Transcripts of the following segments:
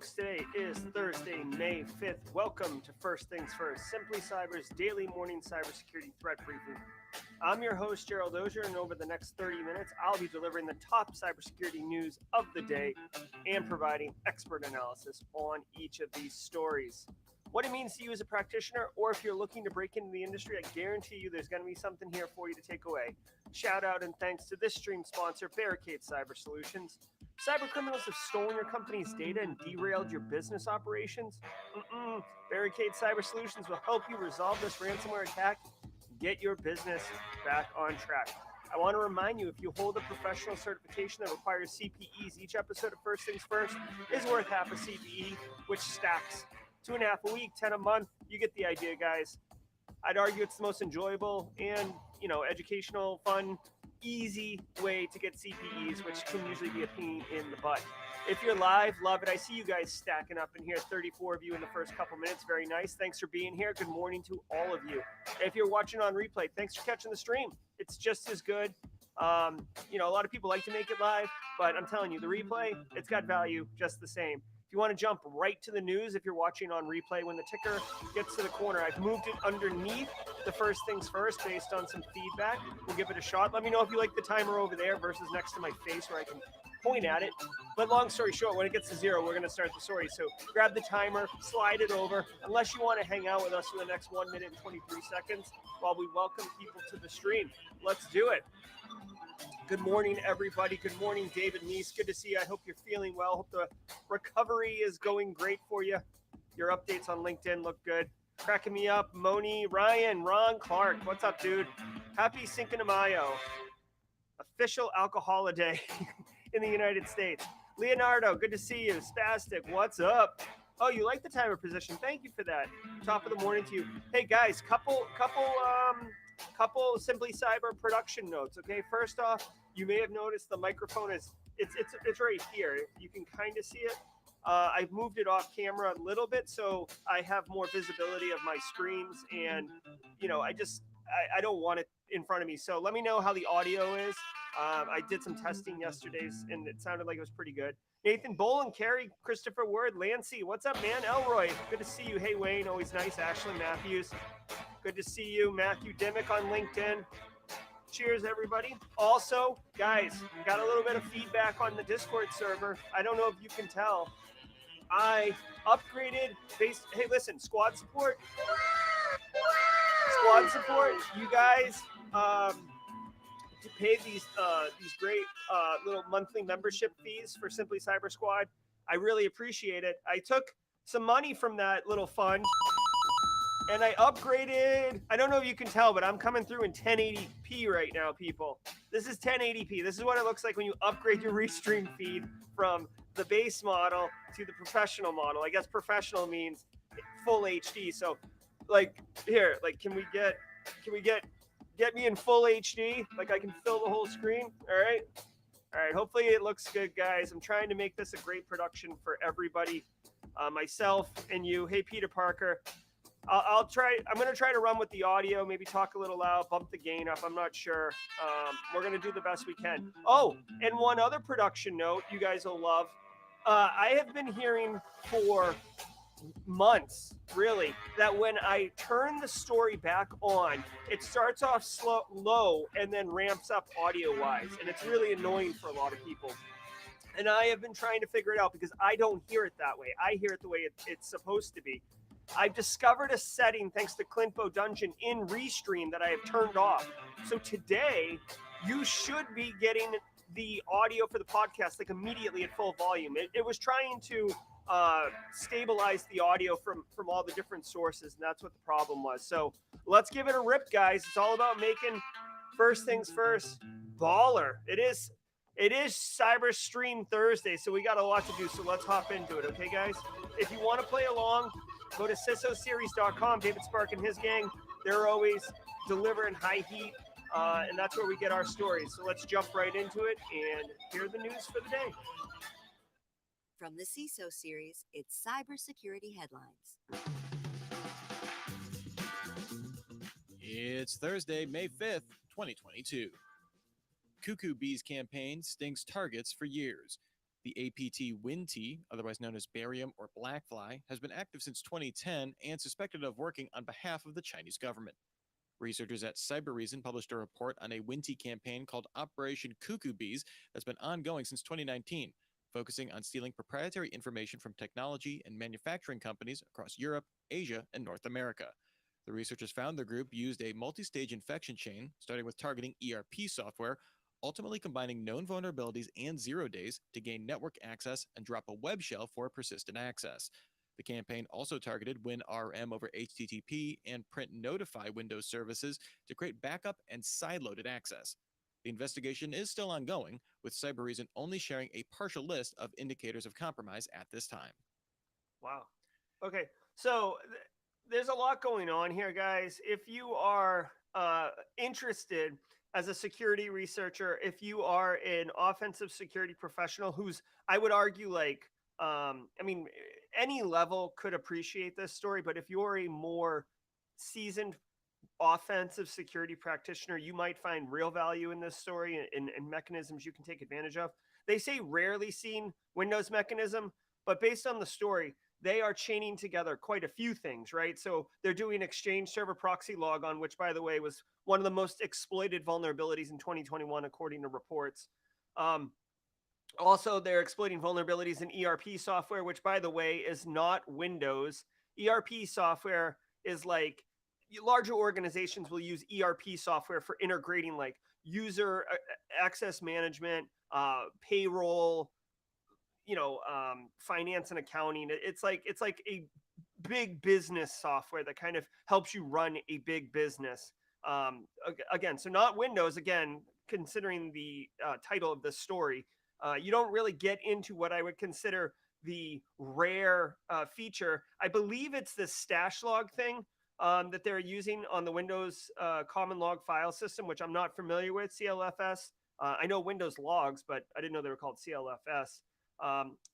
folks. Today is Thursday, May 5th. Welcome to First Things First, Simply Cyber's daily morning cybersecurity threat briefing. I'm your host, Gerald, and over the next 30 minutes, I'll be delivering the top cybersecurity news of the day and providing expert analysis on each of these stories. What it means to you as a practitioner, or if you're looking to break into the industry, I guarantee you there's going to be something here for you to take away. Shout out and thanks to this stream sponsor, Barricade Cyber Solutions. Cyber criminals have stolen your company's data and derailed your business operations? Barricade Cyber Solutions will help you resolve this ransomware attack and get your business back on track. I want to remind you, if you hold a professional certification that requires CPEs, each episode of First Things First is worth half a CPE, which stacks. 2.5 a week, 10 a month. You get the idea, guys. I'd argue it's the most enjoyable and, educational, fun, easy way to get CPEs, which can usually be a pain in the butt. If you're live, love it. I see you guys stacking up in here, 34 of you in the first couple minutes. Very nice. Thanks for being here. Good morning to all of you. If you're watching on replay, thanks for catching the stream. It's just as good. A lot of people like to make it live, but I'm telling you, the replay, it's got value just the same. If you want to jump right to the news, if you're watching on replay, when the ticker gets to the corner, I've moved it underneath the First Things First based on some feedback. We'll give it a shot. Let me know if you like the timer over there versus next to my face where I can point at it. But long story short, when it gets to 0, we're going to start the story. So grab the timer, slide it over, unless you want to hang out with us for the next 1 minute and 23 seconds while we welcome people to the stream. Let's do it. Good morning, everybody. Good morning, David Neese. Good to see you. I hope you're feeling well. Hope the recovery is going great for you. Your updates on LinkedIn look good. Cracking me up. Moni, Ryan, Ron, Clark. What's up, dude? Happy Cinco de Mayo. Official alcohol day in the United States. Leonardo, good to see you. Spastic, what's up? Oh, you like the timer position. Thank you for that. Top of the morning to you. Hey, guys, couple Simply Cyber production notes. Okay, first off, you may have noticed the microphone is it's right here. You can kind of see it. I've moved it off camera a little bit so I have more visibility of my screens, and I don't want it in front of me. So let me know how the audio is. I did some testing yesterday, and it sounded like it was pretty good. Nathan Bolin, Carrie, Christopher Word, Lancy, what's up, man? Elroy, good to see you. Hey, Wayne, always nice. Ashley Matthews, good to see you. Matthew Dimmick on LinkedIn. Cheers, everybody. Also, guys, got a little bit of feedback on the Discord server. I don't know if you can tell. I upgraded hey, listen, squad support. You guys to pay these great little monthly membership fees for Simply Cyber Squad. I really appreciate it. I took some money from that little fund and I upgraded. I don't know if you can tell, but I'm coming through in 1080p right now, people. This is 1080p. This is what it looks like when you upgrade your Restream feed from the base model to the professional model. I guess professional means full HD. So, can we get me in full HD? Like I can fill the whole screen. All right. Hopefully it looks good, guys. I'm trying to make this a great production for everybody, myself and you. Hey, Peter Parker. I'm going to try to run with the audio, maybe talk a little loud, bump the gain up. I'm not sure. We're going to do the best we can. Oh, and one other production note you guys will love. I have been hearing for months, really, that when I turn the story back on, it starts off low and then ramps up audio-wise. And it's really annoying for a lot of people. And I have been trying to figure it out because I don't hear it that way. I hear it the way it's supposed to be. I've discovered a setting, thanks to Clintbo Dungeon, in Restream that I have turned off. So today, you should be getting the audio for the podcast like immediately at full volume. It was trying to stabilize the audio from all the different sources, and that's what the problem was. So let's give it a rip, guys. It's all about making First Things First baller. It is Cyber Stream Thursday, so we got a lot to do, so let's hop into it, okay, guys? If you want to play along, go to cisoseries.com. David Spark and his gang, they're always delivering high heat, and that's where we get our stories. So let's jump right into it and hear the news for the day. From the CISO series, it's cybersecurity headlines. It's Thursday, May 5th, 2022. Cuckoo Bee's campaign stings targets for years. The APT WinT, otherwise known as barium or blackfly, has been active since 2010 and suspected of working on behalf of the Chinese government. Researchers at CyberReason published a report on a WinT campaign called Operation Cuckoo that's been ongoing since 2019, focusing on stealing proprietary information from technology and manufacturing companies across Europe, Asia, and North America. The researchers found the group used a multi-stage infection chain, starting with targeting ERP software, ultimately combining known vulnerabilities and 0 days to gain network access and drop a web shell for persistent access. The campaign also targeted WinRM over HTTP and print notify Windows services to create backup and sideloaded access. The investigation is still ongoing, with CyberReason only sharing a partial list of indicators of compromise at this time. Wow. Okay. So there's a lot going on here, guys. If you are interested as a security researcher, if you are an offensive security professional who's, I would argue, like, any level could appreciate this story, but if you're a more seasoned offensive security practitioner, you might find real value in this story and mechanisms you can take advantage of. They say rarely seen Windows mechanism, but based on the story, they are chaining together quite a few things, right? So they're doing Exchange Server Proxy Logon, which, by the way, was one of the most exploited vulnerabilities in 2021, according to reports. Also, they're exploiting vulnerabilities in ERP software, which, by the way, is not Windows. ERP software is like larger organizations will use ERP software for integrating like user access management, payroll, finance and accounting. It's like a big business software that kind of helps you run a big business. Again, so not Windows. Again, considering the title of this story, you don't really get into what I would consider the rare feature. I believe it's the stash log thing that they're using on the Windows common log file system, which I'm not familiar with, CLFS. I know Windows logs, but I didn't know they were called CLFS.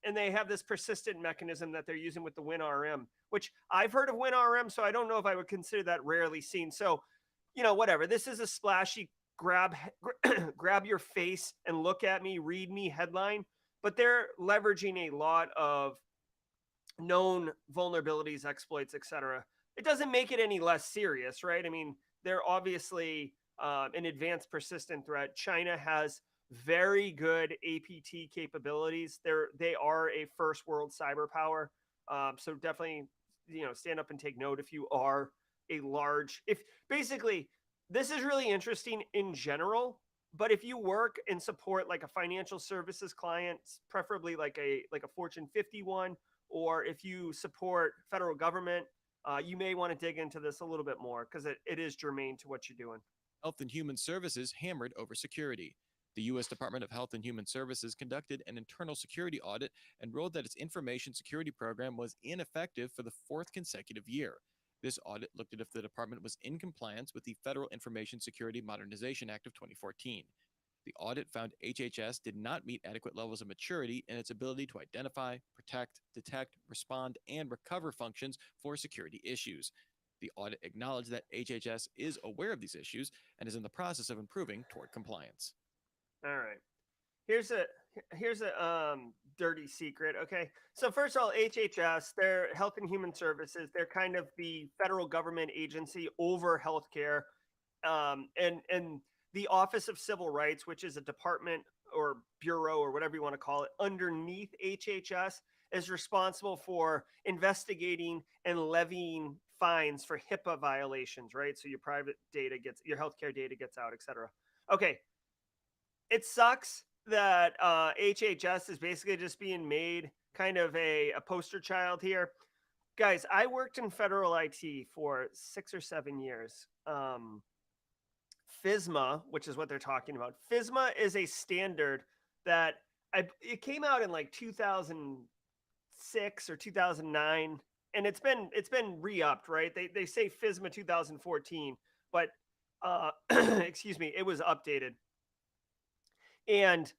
And they have this persistent mechanism that they're using with the WinRM, which I've heard of WinRM, so I don't know if I would consider that rarely seen. So, whatever. This is a splashy grab your face and look at me, read me headline, but they're leveraging a lot of known vulnerabilities, exploits, etc. It doesn't make it any less serious, right? I mean, they're obviously an advanced persistent threat. China has very good APT capabilities. They are a first world cyber power. So definitely, stand up and take note if you are a large, if basically this is really interesting in general, but if you work and support like a financial services client, preferably like a Fortune 50 one, or if you support federal government, you may want to dig into this a little bit more because it is germane to what you're doing. Health and Human Services hammered over security. The U.S. Department of Health and Human Services conducted an internal security audit and ruled that its information security program was ineffective for the fourth consecutive year. This audit looked at if the department was in compliance with the Federal Information Security Modernization Act of 2014. The audit found HHS did not meet adequate levels of maturity in its ability to identify, protect, detect, respond, and recover functions for security issues. The audit acknowledged that HHS is aware of these issues and is in the process of improving toward compliance. All right. Here's a dirty secret. Okay. So first of all, HHS, they're Health and Human Services. They're kind of the federal government agency over healthcare. And the Office of Civil Rights, which is a department or bureau or whatever you want to call it, underneath HHS, is responsible for investigating and levying fines for HIPAA violations, right? So your your healthcare data gets out, et cetera. Okay. It sucks that HHS is basically just being made kind of a poster child here. Guys, I worked in federal IT for 6 or 7 years. FISMA, which is what they're talking about. FISMA is a standard that it came out in like 2006 or 2009, and it's been re-upped, right? They say FISMA 2014, but excuse me, it was updated. And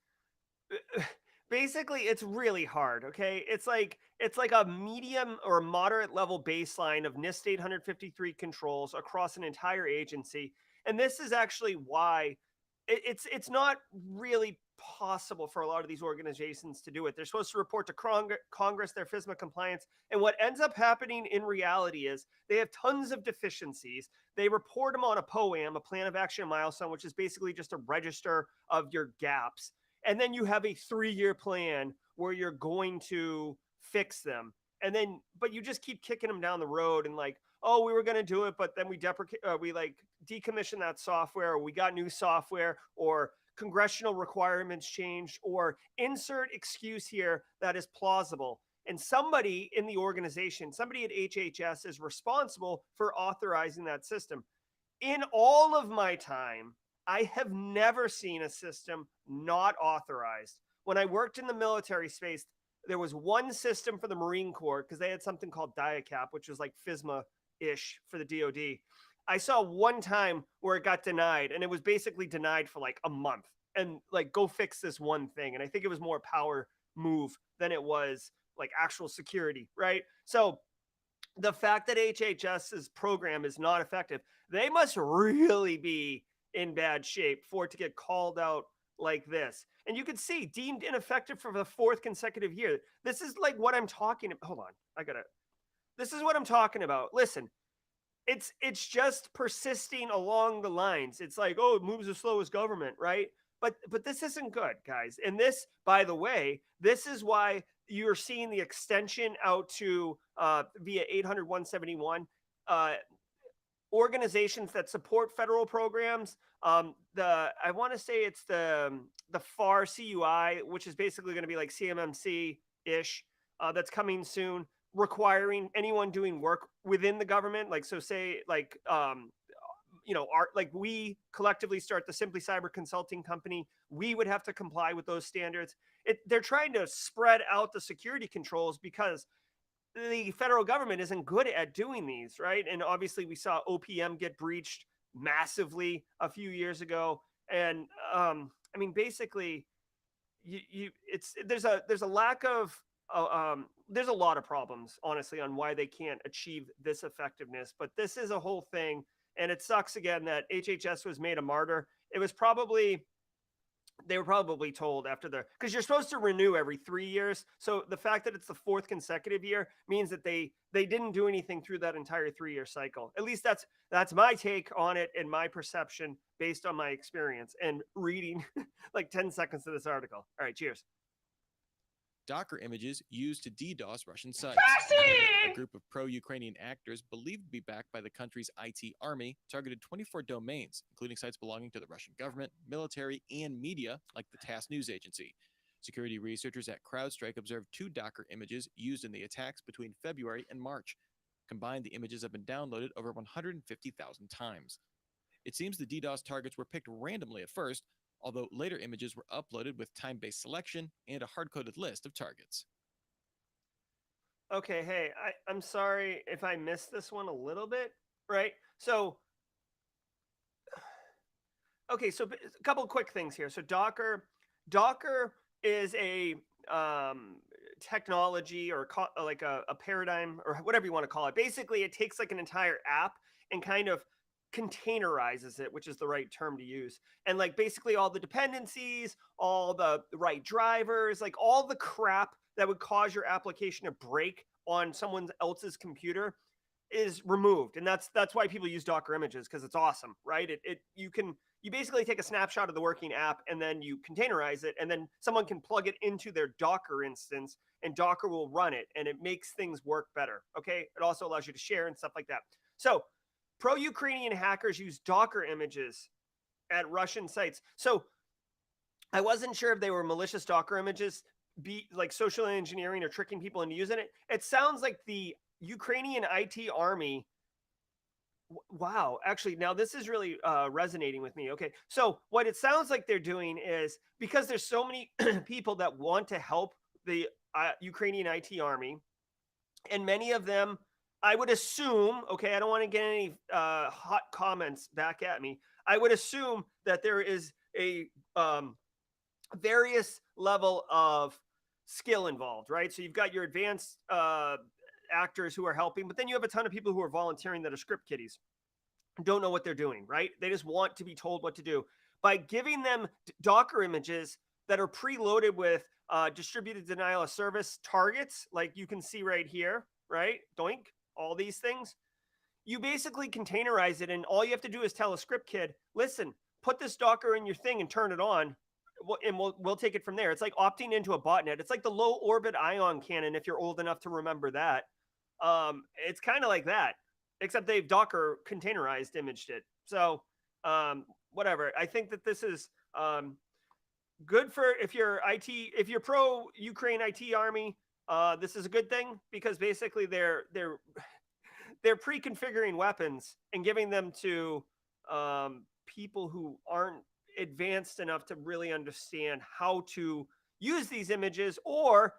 basically it's really hard. Okay. It's like a medium or moderate level baseline of NIST 853 controls across an entire agency. And this is actually why it's not really possible for a lot of these organizations to do it. They're supposed to report to Congress their FISMA compliance. And what ends up happening in reality is they have tons of deficiencies. They report them on a POAM, a plan of action milestone, which is basically just a register of your gaps. And then you have a 3-year plan where you're going to fix them. And then, but you just keep kicking them down the road and like, oh, we were going to do it, but then we decommission that software, or we got new software, or congressional requirements changed, or insert excuse here that is plausible. And somebody in the organization, somebody at HHS is responsible for authorizing that system. In all of my time, I have never seen a system not authorized. When I worked in the military space, there was one system for the Marine Corps because they had something called DIACAP, which was like FISMA-ish for the DoD. I saw one time where it got denied, and it was basically denied for like a month. And like, go fix this one thing. And I think it was more a power move than it was like actual security, right? So the fact that HHS's program is not effective, they must really be in bad shape for it to get called out like this. And you can see deemed ineffective for the 4th consecutive year. This is like what I'm talking about. Hold on. This is what I'm talking about. Listen, it's just persisting along the lines. It's like, oh, it moves as slow as government, right? But this isn't good, guys. And this, by the way, this is why you're seeing the extension out to via 800-171 organizations that support federal programs. I want to say it's the FAR CUI, which is basically going to be like CMMC ish. That's coming soon, requiring anyone doing work within the government, like, so say like like we collectively start the Simply Cyber Consulting Company, we would have to comply with those standards. They're trying to spread out the security controls because the federal government isn't good at doing these, right? And obviously we saw OPM get breached massively a few years ago. And I mean, basically there's a lack of there's a lot of problems, honestly, on why they can't achieve this effectiveness. But this is a whole thing. And it sucks again that HHS was made a martyr. They were probably told after because you're supposed to renew every 3 years. So the fact that it's the 4th consecutive year means that they didn't do anything through that entire 3-year cycle. At least that's my take on it and my perception based on my experience and reading like 10 seconds of this article. All right, cheers. Docker images used to DDoS Russian sites. A group of pro-Ukrainian actors believed to be backed by the country's IT army targeted 24 domains, including sites belonging to the Russian government, military, and media, like the TASS news agency. Security researchers at CrowdStrike observed 2 Docker images used in the attacks between February and March. Combined, the images have been downloaded over 150,000 times. It seems the DDoS targets were picked randomly at first, although later images were uploaded with time-based selection and a hard-coded list of targets. Okay, hey, I'm sorry if I missed this one a little bit, right? So, okay, so a couple of quick things here. So Docker is a technology or like a paradigm or whatever you want to call it. Basically, it takes like an entire app and kind of containerizes it, which is the right term to use. And like basically all the dependencies, all the right drivers, like all the crap that would cause your application to break on someone else's computer is removed. And that's why people use Docker images, because it's awesome, right? You basically take a snapshot of the working app and then you containerize it, and then someone can plug it into their Docker instance and Docker will run it, and it makes things work better. Okay. It also allows you to share and stuff like that. So pro-Ukrainian hackers use Docker images at Russian sites. So I wasn't sure if they were malicious Docker images, be like social engineering or tricking people into using it. It sounds like the Ukrainian IT army. Wow. Actually, now this is really resonating with me. Okay. So what it sounds like they're doing is, because there's so many people that want to help the Ukrainian IT army, and many of them, I would assume, okay, I don't want to get any hot comments back at me. I would assume that there is a various level of skill involved, right? So you've got your advanced actors who are helping, but then you have a ton of people who are volunteering that are script kiddies, don't know what they're doing, right? They just want to be told what to do. by giving them Docker images that are preloaded with distributed denial of service targets, like you can see right here, right? Doink, all these things. You basically containerize it, and all you have to do is tell a script kid, listen, put this Docker in your thing and turn it on, and we'll take it from there. It's like opting into a botnet. It's like the low orbit ion cannon, if you're old enough to remember that. It's kind of like that, except they've Docker containerized imaged it. So whatever. I think that this is good for if you're pro Ukraine IT army. This is a good thing because basically they're pre-configuring weapons and giving them to people who aren't advanced enough to really understand how to use these images, or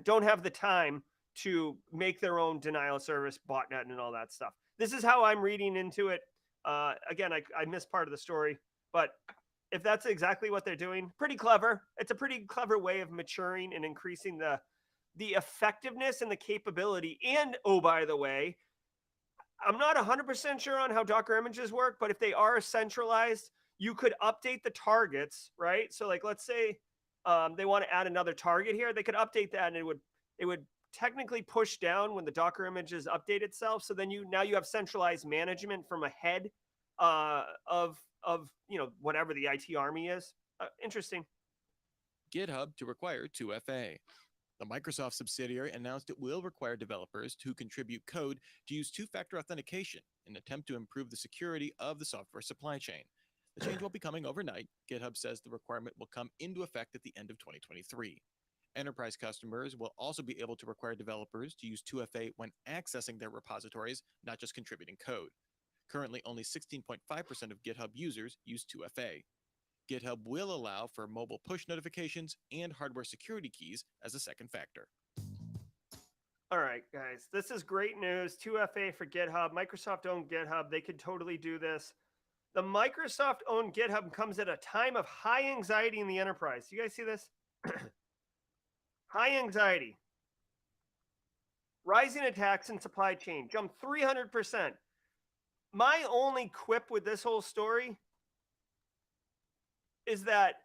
don't have the time to make their own denial of service botnet and all that stuff. This is how I'm reading into it. Again, I missed part of the story, but if that's exactly what they're doing, pretty clever. It's a pretty clever way of maturing and increasing the effectiveness and the capability. And oh, by the way, I'm not 100% sure on how Docker images work, but if they are centralized, you could update the targets, right? So like, let's say they want to add another target here, they could update that, and it would technically push down when the Docker images update itself. So then now you have centralized management from a head of whatever the IT army is. Interesting. GitHub to require 2FA. The Microsoft subsidiary announced it will require developers who contribute code to use two-factor authentication in an attempt to improve the security of the software supply chain. The change won't be coming overnight. GitHub says the requirement will come into effect at the end of 2023. Enterprise customers will also be able to require developers to use 2FA when accessing their repositories, not just contributing code. Currently, only 16.5% of GitHub users use 2FA. GitHub will allow for mobile push notifications and hardware security keys as a second factor. All right, guys, this is great news. 2FA for GitHub. Microsoft owned GitHub. They could totally do this. The Microsoft owned GitHub comes at a time of high anxiety in the enterprise. You guys see this? High anxiety. Rising attacks in supply chain jumped 300%. My only quip with this whole story is that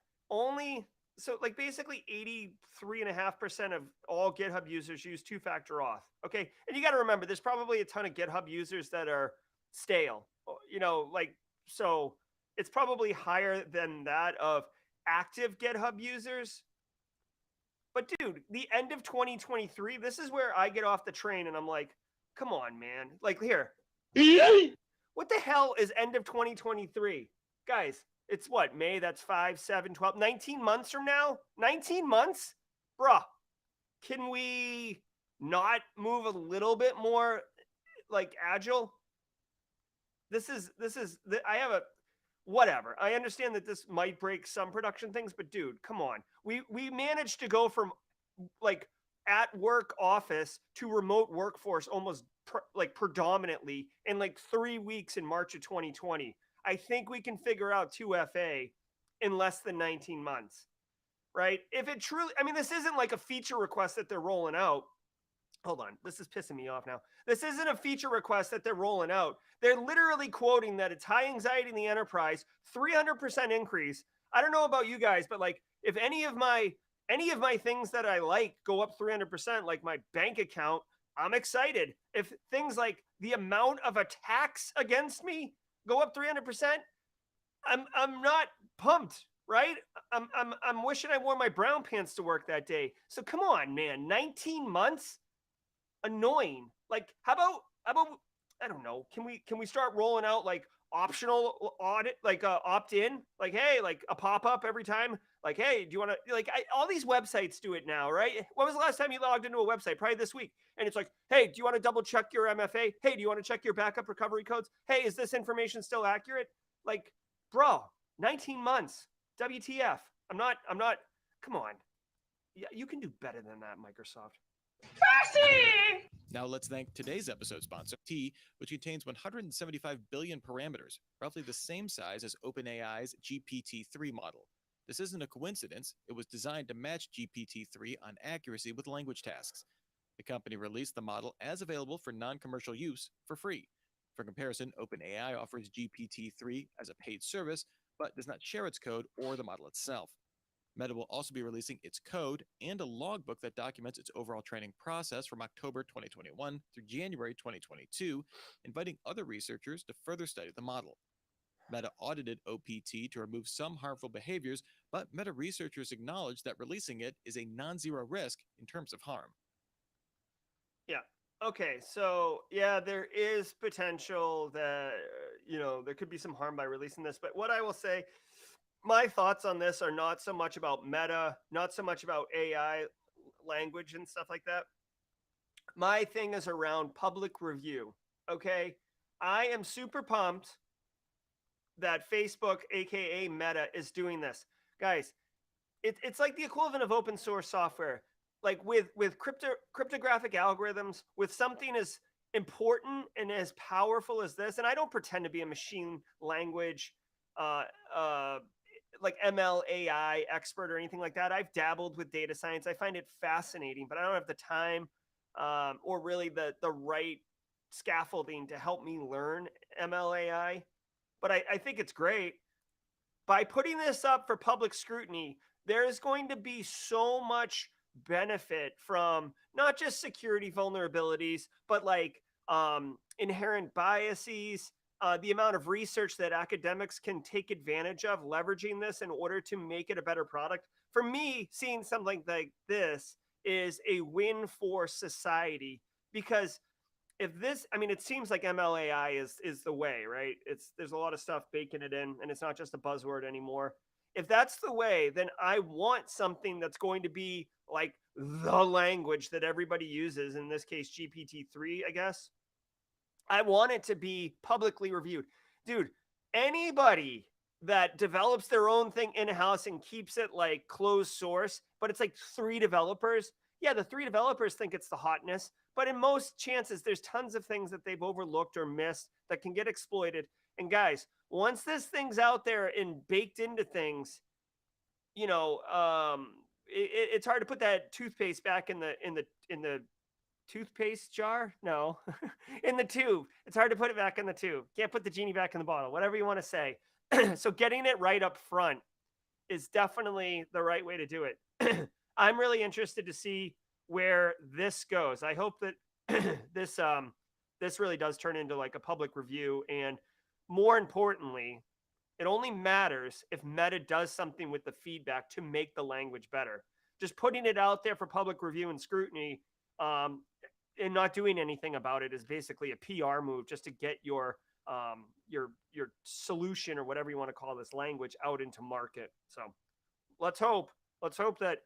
basically 83.5% of all GitHub users use two-factor auth. Okay. And you got to remember, there's probably a ton of GitHub users that are stale, so it's probably higher than that of active GitHub users. But dude, the end of 2023, this is where I get off the train and I'm like, come on, man. Like here, what the hell is end of 2023? Guys, it's what, May? That's 5, 7, 12, 19 months from now? 19 months? Bruh, can we not move a little bit more like agile? Whatever. I understand that this might break some production things, but dude, come on. We managed to go from like at work office to remote workforce almost predominantly in like 3 weeks in March of 2020. I think we can figure out 2FA in less than 19 months, right? If it truly, this isn't like a feature request that they're rolling out. Hold on, this is pissing me off now. This isn't a feature request that they're rolling out. They're literally quoting that it's high anxiety in the enterprise, 300% increase. I don't know about you guys, but like if any of my things that I like go up 300%, like my bank account, I'm excited. If things like the amount of attacks against me go up 300%, I'm not pumped, right? I'm wishing I wore my brown pants to work that day. So come on, man, 19 months? Annoying. Like how about I don't know, can we start rolling out like optional audit, like opt-in, like hey, like a pop-up every time, like hey, do you want to, like all these websites do it now, right? When was the last time you logged into a website? Probably this week. And it's like, hey, do you want to double check your MFA? Hey, do you want to check your backup recovery codes? Hey, is this information still accurate? Like, bro, 19 months, WTF. I'm not come on. Yeah, you can do better than that, Microsoft. Now let's thank today's episode sponsor, T, which contains 175 billion parameters, roughly the same size as OpenAI's GPT-3 model. This isn't a coincidence. It was designed to match GPT-3 on accuracy with language tasks. The company released the model as available for non-commercial use for free. For comparison, OpenAI offers GPT-3 as a paid service, but does not share its code or the model itself. Meta will also be releasing its code and a logbook that documents its overall training process from October 2021 through January 2022, inviting other researchers to further study the model. Meta audited OPT to remove some harmful behaviors, but Meta researchers acknowledged that releasing it is a non-zero risk in terms of harm. Yeah. Okay. So yeah, there is potential that there could be some harm by releasing this. But what I will say, my thoughts on this are not so much about Meta, not so much about AI language and stuff like that. My thing is around public review. Okay. I am super pumped that Facebook, aka Meta, is doing this. Guys, it's like the equivalent of open source software. Like with cryptographic algorithms, with something as important and as powerful as this, and I don't pretend to be a machine language uh, uh, like ML AI expert or anything like that. I've dabbled with data science. I find it fascinating, but I don't have the time or really the right scaffolding to help me learn ML AI. But I think it's great. By putting this up for public scrutiny, there is going to be so much benefit from not just security vulnerabilities, but like inherent biases, the amount of research that academics can take advantage of leveraging this in order to make it a better product. For me, seeing something like this is a win for society because if this, I mean, it seems like MLAI is the way, right? There's a lot of stuff baking it in, and it's not just a buzzword anymore. If that's the way, then I want something that's going to be like the language that everybody uses. In this case, GPT-3, I guess. I want it to be publicly reviewed, dude. Anybody that develops their own thing in house and keeps it like closed source, but it's like 3 developers. Yeah, the 3 developers think it's the hotness, but in most chances, there's tons of things that they've overlooked or missed that can get exploited. And guys, once this thing's out there and baked into things, it's hard to put that toothpaste back in the toothpaste jar. No, in the tube. It's hard to put it back in the tube. Can't put the genie back in the bottle. Whatever you want to say. So getting it right up front is definitely the right way to do it. I'm really interested to see where this goes. I hope that this really does turn into like a public review, and more importantly, it only matters if Meta does something with the feedback to make the language better. Just putting it out there for public review and scrutiny, and not doing anything about it is basically a PR move just to get your solution or whatever you want to call this language out into market. So let's hope that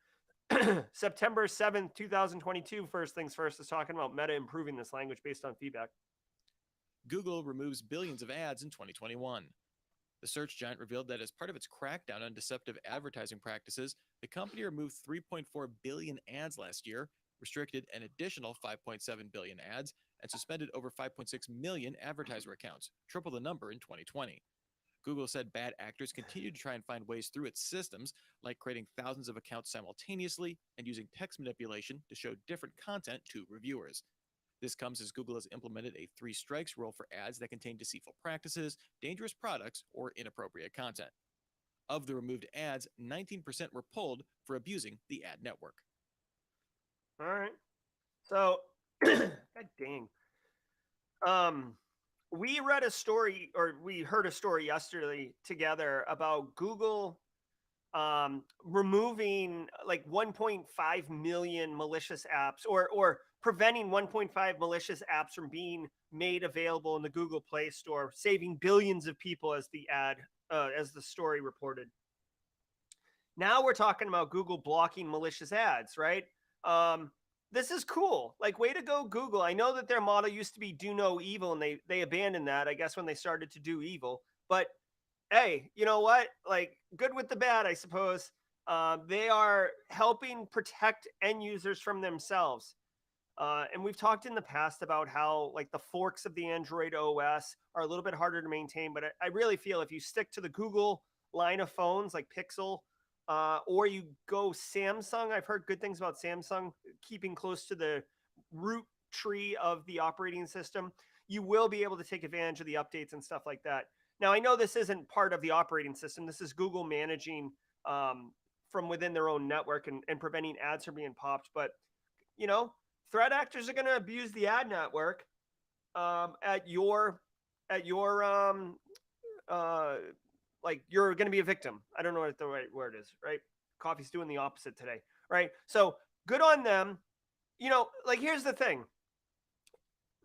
September 7th, 2022, First Things First is talking about Meta improving this language based on feedback. Google removes billions of ads in 2021. The search giant revealed that as part of its crackdown on deceptive advertising practices, the company removed 3.4 billion ads last year, restricted an additional 5.7 billion ads, and suspended over 5.6 million advertiser accounts, triple the number in 2020. Google said bad actors continue to try and find ways through its systems, like creating thousands of accounts simultaneously and using text manipulation to show different content to reviewers. This comes as Google has implemented a 3 strikes rule for ads that contain deceitful practices, dangerous products, or inappropriate content. Of the removed ads, 19% were pulled for abusing the ad network. All right. So, God dang. We read a story, or we heard a story yesterday together about Google removing like 1.5 million malicious apps, or preventing 1.5 malicious apps from being made available in the Google Play Store, saving billions of people, as the story reported. Now we're talking about Google blocking malicious ads, right? This is cool. Like, way to go, Google. I know that their model used to be do no evil, and they abandoned that, I guess, when they started to do evil. But hey, you know what? Like, good with the bad, I suppose. They are helping protect end users from themselves. And we've talked in the past about how like the forks of the Android OS are a little bit harder to maintain, but I really feel if you stick to the Google line of phones like Pixel, or you go Samsung, I've heard good things about Samsung keeping close to the root tree of the operating system, you will be able to take advantage of the updates and stuff like that. Now, I know this isn't part of the operating system. This is Google managing from within their own network and preventing ads from being popped. But, you know, threat actors are going to abuse the ad network at your like you're going to be a victim. I don't know what the right word is, right? Coffee's doing the opposite today, right? So good on them. You know, like here's the thing.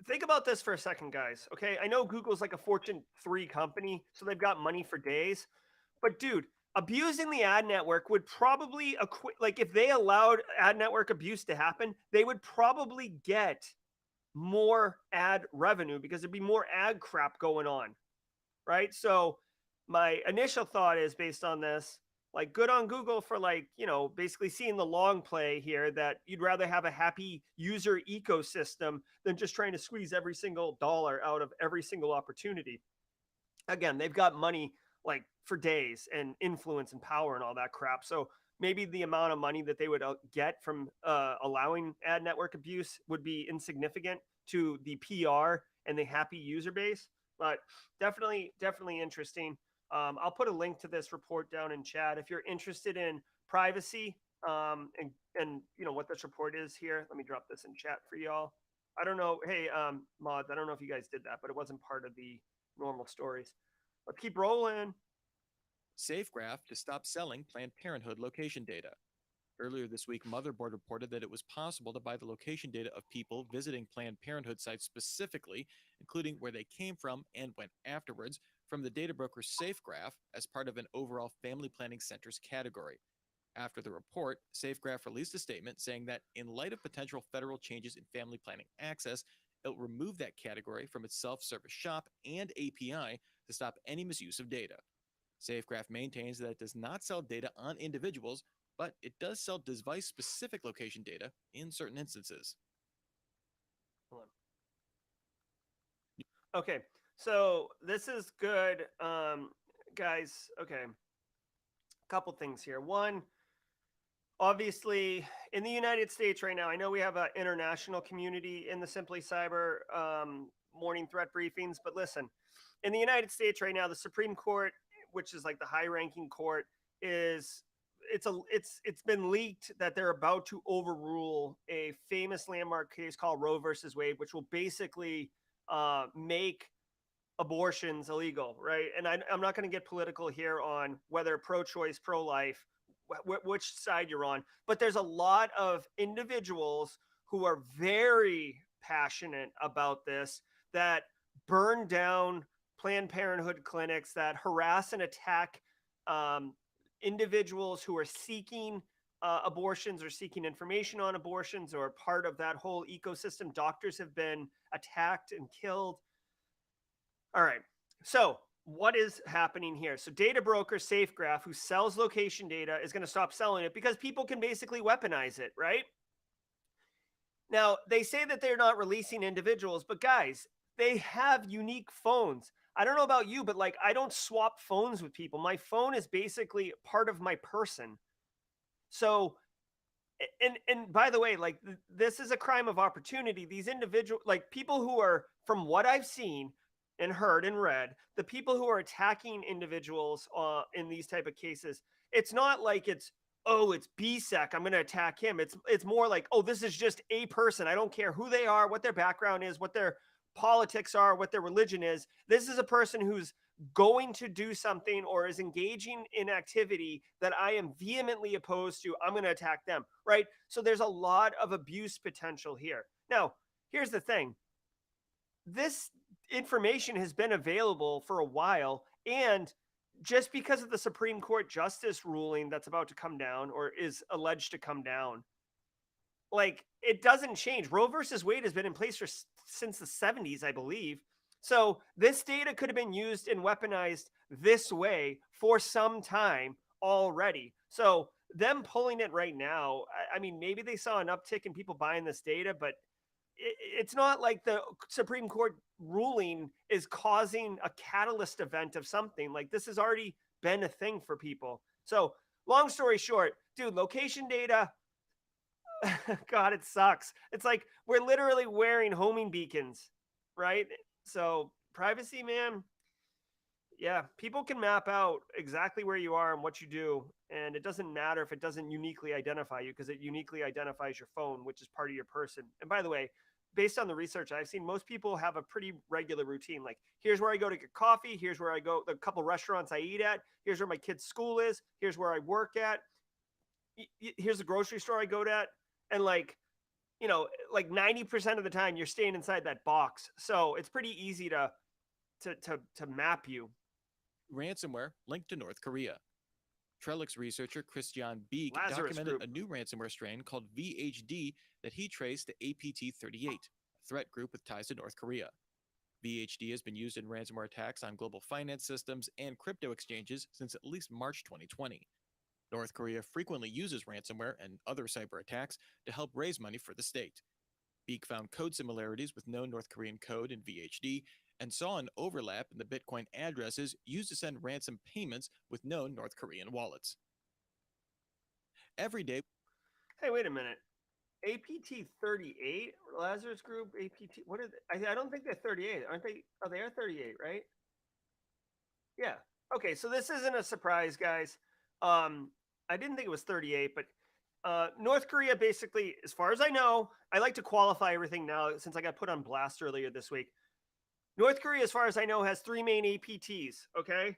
Think about this for a second, guys. Okay, I know Google's like a Fortune 3 company, so they've got money for days. But dude, abusing the ad network would probably like if they allowed ad network abuse to happen, they would probably get more ad revenue because there'd be more ad crap going on, right? So my initial thought is based on this, like good on Google for like, you know, basically seeing the long play here that you'd rather have a happy user ecosystem than just trying to squeeze every single dollar out of every single opportunity. Again, they've got money like for days and influence and power and all that crap. So maybe the amount of money that they would get from allowing ad network abuse would be insignificant to the PR and the happy user base, but definitely interesting. I'll put a link to this report down in chat if you're interested in privacy and you know what this report is here. Let me drop this in chat for y'all. I don't know. Hey, mods, I don't know if you guys did that, but it wasn't part of the normal stories. Let's keep rolling. SafeGraph to stop selling Planned Parenthood location data. Earlier this week, Motherboard reported that it was possible to buy the location data of people visiting Planned Parenthood sites specifically, including where they came from and went afterwards, from the data broker SafeGraph as part of an overall family planning centers category. After the report, SafeGraph released a statement saying that in light of potential federal changes in family planning access, it'll remove that category from its self-service shop and API to stop any misuse of data. SafeGraph maintains that it does not sell data on individuals, but it does sell device-specific location data in certain instances. Okay, so this is good, guys. Okay, a couple things here. One, obviously, in the United States right now, I know we have an international community in the Simply Cyber morning threat briefings, but listen, in the United States right now, the Supreme Court, which is like the high-ranking court, is it's been leaked that they're about to overrule a famous landmark case called Roe versus Wade, which will basically make abortions illegal, right? And I'm not going to get political here on whether pro-choice, pro-life, which side you're on, but there's a lot of individuals who are very passionate about this that burn down Planned Parenthood clinics, that harass and attack individuals who are seeking abortions or seeking information on abortions or part of that whole ecosystem. Doctors have been attacked and killed. All right. So what is happening here? So data broker SafeGraph, who sells location data, is going to stop selling it because people can basically weaponize it, right? Now, they say that they're not releasing individuals, but guys, they have unique phones. I don't know about you, but like I don't swap phones with people. My phone is basically part of my person. So and by the way, like this is a crime of opportunity. These individual like people who are, from what I've seen and heard and read, the people who are attacking individuals in these type of cases, it's not like it's, oh, it's BSEC, I'm going to attack him. It's more like, oh, this is just a person. I don't care who they are, what their background is, what their politics are, what their religion is. This is a person who's going to do something or is engaging in activity that I am vehemently opposed to. I'm going to attack them, right? So there's a lot of abuse potential here. Now, here's the thing. This information has been available for a while, and just because of the Supreme Court justice ruling that's about to come down or is alleged to come down, like it doesn't change. Roe versus Wade has been in place since the 70s, I believe. So this data could have been used and weaponized this way for some time already. So them pulling it right now, I mean, maybe they saw an uptick in people buying this data, but it's not like the Supreme Court ruling is causing a catalyst event of something. Like this has already been a thing for people. So long story short, dude, location data, God, it sucks. It's like we're literally wearing homing beacons, right? So privacy, man, Yeah, people can map out exactly where you are and what you do, and it doesn't matter if it doesn't uniquely identify you because it uniquely identifies your phone, which is part of your person. And by the way, based on the research I've seen, most people have a pretty regular routine. Like, here's where I go to get coffee, here's where I go, the couple restaurants I eat at, here's where my kid's school is, here's where I work at, here's the grocery store I go to at, and like 90% of the time you're staying inside that box. So it's pretty easy to map you. Ransomware linked to North Korea. Trellix researcher Christian Beek Lazarus documented Group. a new ransomware strain called VHD that he traced to APT-38, a threat group with ties to North Korea. VHD has been used in ransomware attacks on global finance systems and crypto exchanges since at least March 2020. North Korea frequently uses ransomware and other cyber attacks to help raise money for the state. Beek found code similarities with known North Korean code in VHD and saw an overlap in the Bitcoin addresses used to send ransom payments with known North Korean wallets. Every day. Hey, wait a minute. APT 38, Lazarus Group, APT. What is it? I don't think they're 38, aren't they? Oh, they are 38, right? Yeah. Okay, so this isn't a surprise, guys. I didn't think it was 38, but North Korea basically, as far as I know, I like to qualify everything now since I got put on blast earlier this week. North Korea, as far as I know, has three main APTs. Okay,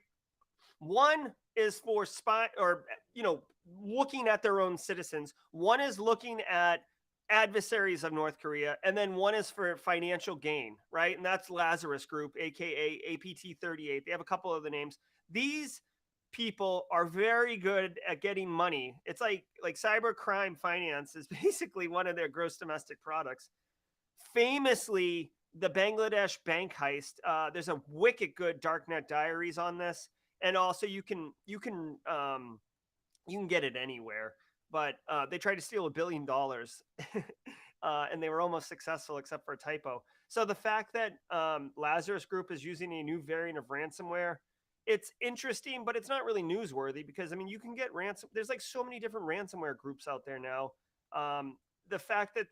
one is for spy or looking at their own citizens. One is looking at adversaries of North Korea, and then one is for financial gain, right? And that's Lazarus Group, aka APT 38. They have a couple of the names. These people are very good at getting money. It's like cyber crime finance is basically one of their gross domestic products. Famously, the Bangladesh bank heist. There's a wicked good darknet diaries on this, and also you can get it anywhere. But they tried to steal $1 billion, and they were almost successful except for a typo. So the fact that Lazarus Group is using a new variant of ransomware, it's interesting, but it's not really newsworthy because, I mean, you can get ransom. There's like so many different ransomware groups out there now. The fact that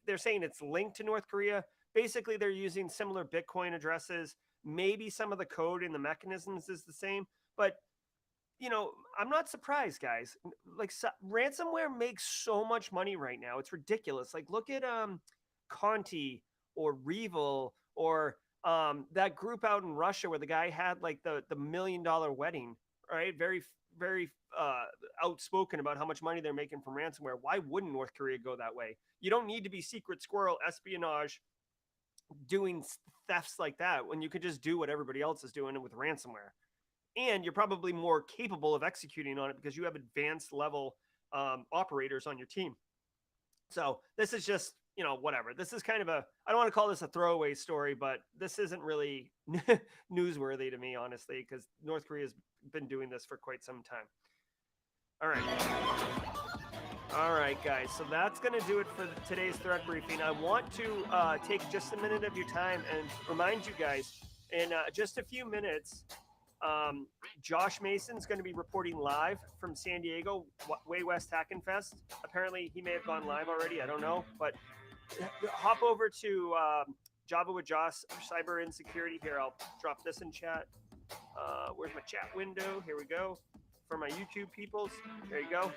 they're saying it's linked to North Korea, basically they're using similar Bitcoin addresses. Maybe some of the code and the mechanisms is the same, but I'm not surprised, guys. Like, ransomware makes so much money right now. It's ridiculous. Like, look at Conti or Revil or that group out in Russia where the guy had like the $1 million wedding, right? Very, very outspoken about how much money they're making from ransomware. Why wouldn't North Korea go that way? You don't need to be secret squirrel espionage doing thefts like that when you could just do what everybody else is doing with ransomware. And you're probably more capable of executing on it because you have advanced level operators on your team. So this is just, whatever. This is kind of I don't want to call this a throwaway story, but this isn't really newsworthy to me, honestly, because North Korea has been doing this for quite some time. All right, guys. So that's going to do it for today's threat briefing. I want to take just a minute of your time and remind you guys in just a few minutes, Josh Mason's going to be reporting live from San Diego, Way West Hackin' Fest. Apparently, he may have gone live already. I don't know. But hop over to Java with Josh, Cyber Insecurity. Here, I'll drop this in chat. Where's my chat window? Here we go. For my YouTube peoples, there you go.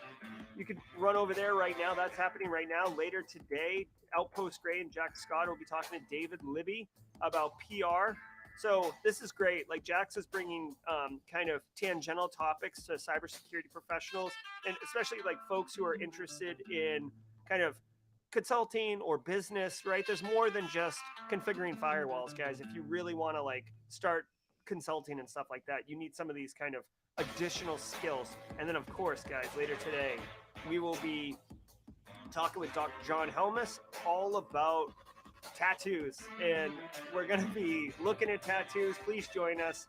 You can run over there right now. That's happening right now. Later today, Outpost Gray and Jack Scott will be talking to David Libby about PR. So this is great. Like, Jax is bringing kind of tangential topics to cybersecurity professionals, and especially like folks who are interested in kind of consulting or business, right? There's more than just configuring firewalls, guys. If you really want to like start consulting and stuff like that, you need some of these kind of additional skills. And then, of course, guys, later today, we will be talking with Dr. John Helmus all about tattoos, and we're going to be looking at tattoos. Please join us.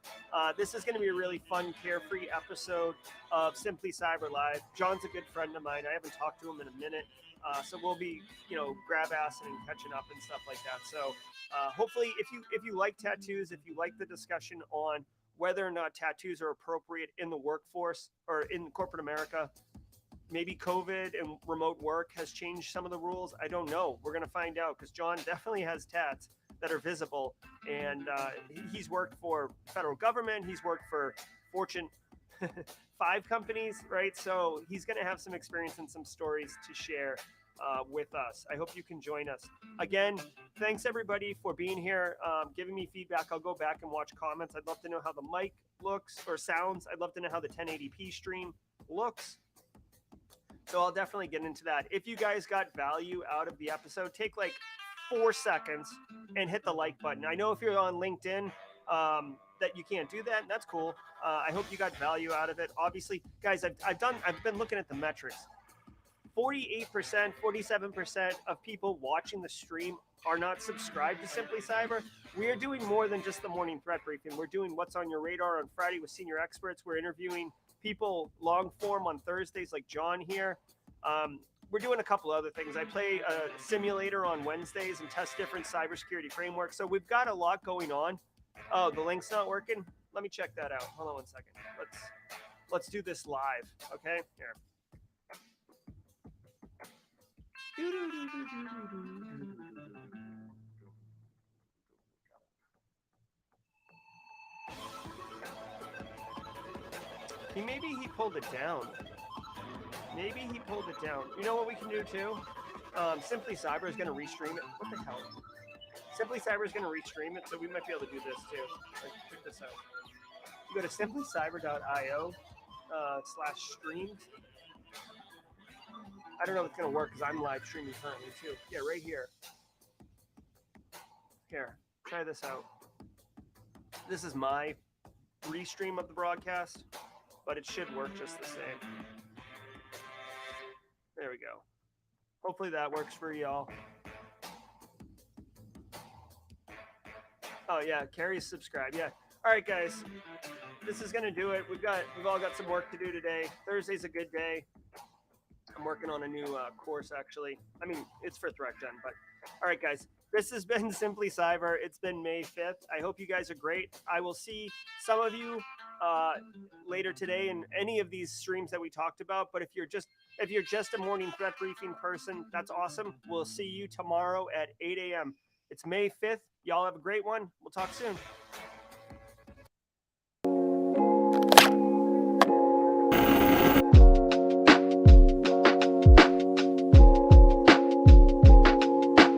This is going to be a really fun, carefree episode of Simply Cyber Live. John's a good friend of mine. I haven't talked to him in a minute, so we'll be, grab assing and catching up and stuff like that. So hopefully, if you like tattoos, if you like the discussion on whether or not tattoos are appropriate in the workforce or in corporate America, maybe COVID and remote work has changed some of the rules. I don't know. We're going to find out because John definitely has tats. that are visible. And he's worked for federal government. He's worked for Fortune 5 companies, right? So he's going to have some experience and some stories to share with us. I hope you can join us. Again, thanks everybody for being here, giving me feedback. I'll go back and watch comments. I'd love to know how the mic looks or sounds. I'd love to know how the 1080p stream looks. So I'll definitely get into that. If you guys got value out of the episode, take like 4 seconds and hit the like button. I know if you're on LinkedIn that you can't do that. That's cool. I hope you got value out of it. Obviously, guys, I've been looking at the metrics. 48%, 47% of people watching the stream are not subscribed to Simply Cyber. We are doing more than just the morning threat briefing. We're doing what's on your radar on Friday with senior experts. We're interviewing people long form on Thursdays like John here. We're doing a couple other things. I play a simulator on Wednesdays and test different cybersecurity frameworks. So we've got a lot going on. Oh, the link's not working. Let me check that out. Hold on 1 second. Let's do this live. Okay, here. Maybe he pulled it down. Maybe he pulled it down. You know what we can do too? Simply Cyber is going to restream it. What the hell? Simply Cyber is going to restream it, so we might be able to do this too. Like, check this out. You go to simplycyber.io /streams. I don't know if it's going to work because I'm live streaming currently too. Yeah, right here. Here, try this out. This is my restream of the broadcast, but it should work just the same. There we go. Hopefully that works for y'all. Oh yeah, Carrie's subscribed. Yeah. All right, guys. This is gonna do it. We've all got some work to do today. Thursday's a good day. I'm working on a new course actually. I mean, it's for ThreatGen, but all right, guys. This has been Simply Cyber. It's been May 5th. I hope you guys are great. I will see some of you later today in any of these streams that we talked about. But if you're just a morning threat briefing person, that's awesome. We'll see you tomorrow at 8 a.m. It's May 5th. Y'all have a great one. We'll talk soon.